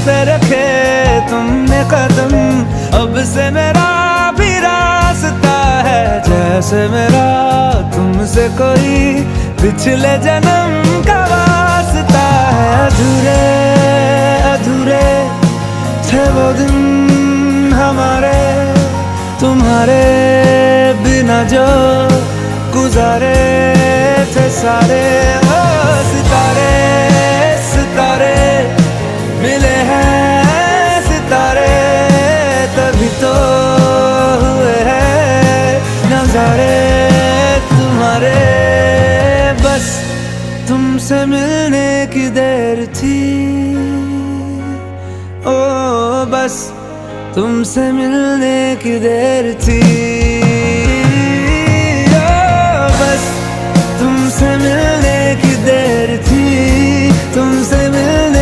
पे रखे तुमने कदम, अब से मेरा भी रास्ता है जैसे मेरा तुमसे कोई पिछले जन्म का वास्ता है। अधूरे अधूरे थे वो दिन हमारे, तुम्हारे बिना जो गुजारे थे सारे। ओ सितारे सितारे मिले हैं सितारे, तभी तो हुए हैं नजारे तुम्हारे। बस तुमसे मिलने की देर थी, ओ बस तुमसे मिलने की देर थी, ओ बस तुमसे मिलने की देर थी, तुमसे मिलने